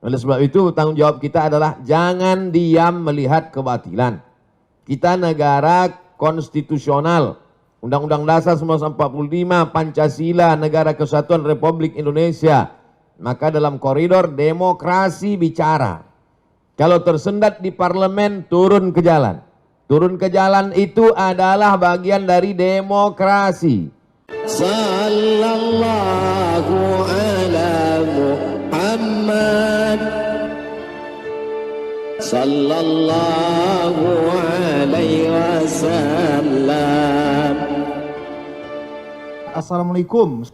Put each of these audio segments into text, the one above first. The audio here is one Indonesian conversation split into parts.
Oleh sebab itu tanggung jawab kita adalah jangan diam melihat kebatilan. Kita negara konstitusional, Undang-Undang Dasar 1945, Pancasila, Negara Kesatuan Republik Indonesia. Maka dalam koridor demokrasi bicara. Kalau tersendat di parlemen, turun ke jalan. Turun ke jalan itu adalah bagian dari demokrasi. Sallallahu ala Muhammad, sallallahu alaihi wasallam. Assalamualaikum.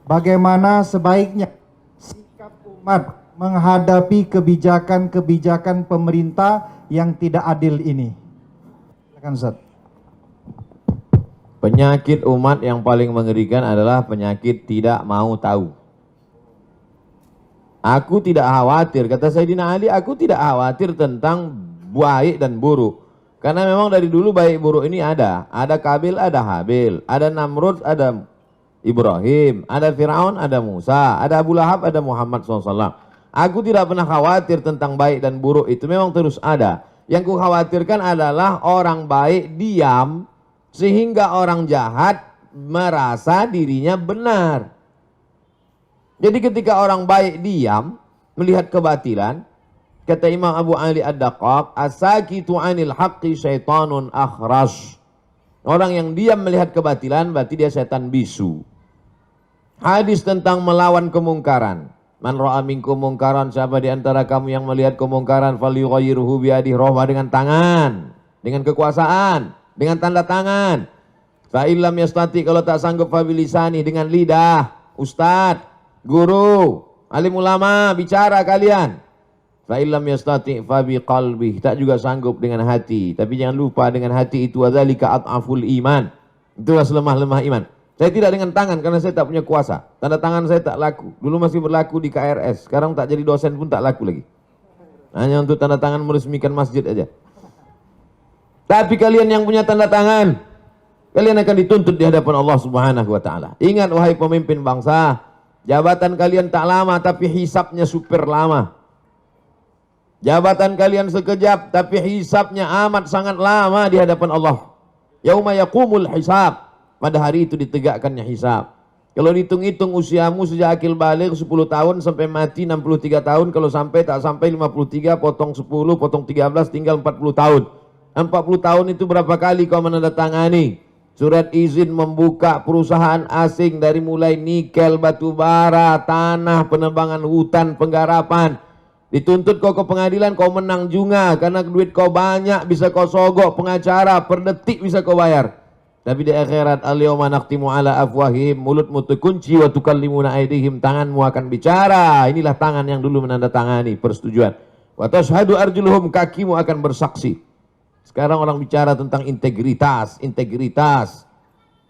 Bagaimana sebaiknya sikap umat menghadapi kebijakan-kebijakan pemerintah yang tidak adil ini? Silakan Ustaz. Penyakit umat yang paling mengerikan adalah penyakit tidak mau tahu. Aku tidak khawatir, kata Sayyidina Ali, aku tidak khawatir tentang baik dan buruk. Karena memang dari dulu baik buruk ini ada. Ada Kabil, ada Habil. Ada Namrud, ada Ibrahim. Ada Fir'aun, ada Musa. Ada Abu Lahab, ada Muhammad SAW. Aku tidak pernah khawatir tentang baik dan buruk, itu memang terus ada. Yang ku khawatirkan adalah orang baik diam, sehingga orang jahat merasa dirinya benar. Jadi ketika orang baik diam, melihat kebatilan, kata Imam Abu Ali Ad-Daqqaq, as-sakitu 'anil haqqi syaitanun akhras. Orang yang diam melihat kebatilan berarti dia setan bisu. Hadis tentang melawan kemungkaran. Man ra'a minkum mungkaran, siapa di antara kamu yang melihat kemungkaran, falyughayyirhu biyadihi, rohbah dengan tangan, dengan kekuasaan, dengan tanda tangan. Fa illam yastati, kalau tak sanggup fa bilisani, dengan lidah. Ustadz, guru, alim ulama, bicara kalian. Fa illam yastati fa biqalbi, tak juga sanggup dengan hati. Tapi jangan lupa dengan hati itu wadzalika at'aful iman. Itulah selemah-lemah iman. Saya tidak dengan tangan karena saya tak punya kuasa. Tanda tangan saya tak laku. Dulu masih berlaku di KRS. Sekarang tak jadi dosen pun tak laku lagi. Hanya untuk tanda tangan meresmikan masjid aja. Tapi kalian yang punya tanda tangan, kalian akan dituntut di hadapan Allah Subhanahu wa taala. Ingat wahai pemimpin bangsa, jabatan kalian tak lama tapi hisapnya super lama. Jabatan kalian sekejap tapi hisapnya amat sangat lama di hadapan Allah. Yauma yaqumul hisab. Pada hari itu ditegakkannya hisab. Kalau dihitung-hitung usiamu sejak akil baligh 10 tahun sampai mati 63 tahun, kalau sampai tak sampai 53, potong 10, potong 13, tinggal 40 tahun. 40 tahun itu berapa kali kau menandatangani surat izin membuka perusahaan asing dari mulai nikel, batu bara, tanah, penebangan hutan, penggarapan. Dituntut kau ke pengadilan, kau menang juga karena duit kau banyak, bisa kau sogok pengacara, per detik bisa kau bayar. Tapi di akhirat, al-yawma nakhtimu ala afwahim, mulutmu terkunci wa tukallimuna aydihim, tanganmu akan bicara. Inilah tangan yang dulu menandatangani persetujuan. Wa tashhadu arjuluhum, kakimu akan bersaksi. Sekarang orang bicara tentang integritas, integritas,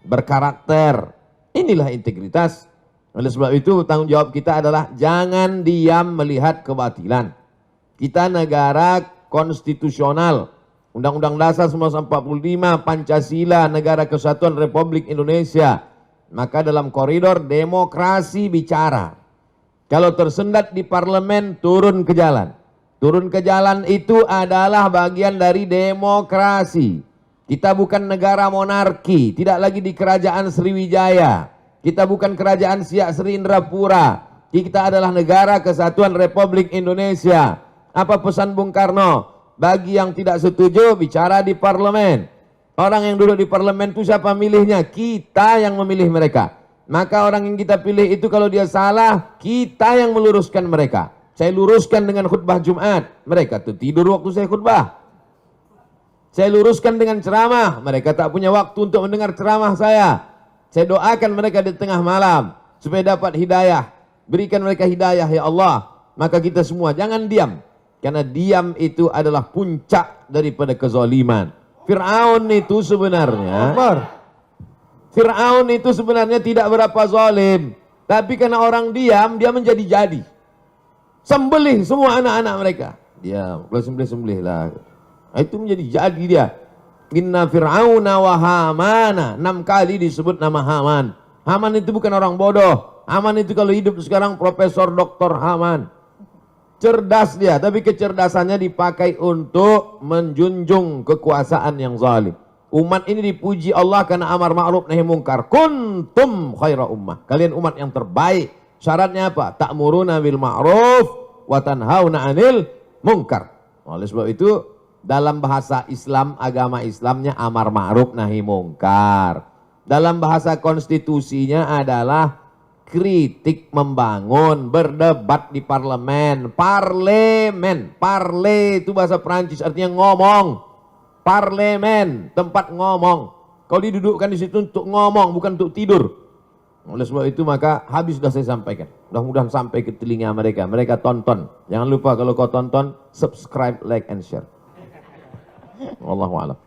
berkarakter. Inilah integritas. Oleh sebab itu tanggung jawab kita adalah jangan diam melihat kebatilan. Kita negara konstitusional, Undang-Undang Dasar 1945, Pancasila, Negara Kesatuan Republik Indonesia. Maka dalam koridor demokrasi bicara. Kalau tersendat di parlemen, turun ke jalan. Turun ke jalan itu adalah bagian dari demokrasi. Kita bukan negara monarki, tidak lagi di kerajaan Sriwijaya. Kita bukan kerajaan Siak Sri Indrapura. Kita adalah negara Kesatuan Republik Indonesia. Apa pesan Bung Karno? Bagi yang tidak setuju, bicara di parlemen. Orang yang duduk di parlemen itu siapa milihnya? Kita yang memilih mereka. Maka orang yang kita pilih itu kalau dia salah, kita yang meluruskan mereka. Saya luruskan dengan khutbah Jumat, mereka tuh tidur waktu saya khutbah. Saya luruskan dengan ceramah, mereka tak punya waktu untuk mendengar ceramah saya. Saya doakan mereka di tengah malam supaya dapat hidayah. Berikan mereka hidayah ya Allah. Maka kita semua jangan diam. Karena diam itu adalah puncak daripada kezaliman. Fir'aun itu sebenarnya tidak berapa zalim. Tapi karena orang diam, dia menjadi-jadi. Sembelih semua anak-anak mereka. Dia sembelih lah. Itu menjadi jadi dia. Inna Fir'auna wa Hamana. 6 kali disebut nama Haman. Haman itu bukan orang bodoh. Haman itu kalau hidup sekarang Profesor Dr. Haman. Cerdas dia, tapi kecerdasannya dipakai untuk menjunjung kekuasaan yang zalim. Umat ini dipuji Allah karena amar ma'ruf nahi mungkar. Kuntum khaira ummah. Kalian umat yang terbaik. Syaratnya apa? Ta'muruna bil ma'ruf wa tanhauna 'anil munkar. Oleh sebab itu dalam bahasa Islam, agama Islamnya amar ma'ruf nahi mungkar. Dalam bahasa konstitusinya adalah kritik membangun, berdebat di parlemen. Parlemen, parle itu bahasa Perancis artinya ngomong. Parlemen, tempat ngomong. Kau didudukkan di situ untuk ngomong, bukan untuk tidur. Oleh sebab itu maka habis sudah saya sampaikan. Mudah-mudahan sampai ke telinga mereka. Mereka tonton. Jangan lupa kalau kau tonton, subscribe, like, and share. Wallahu a'lam.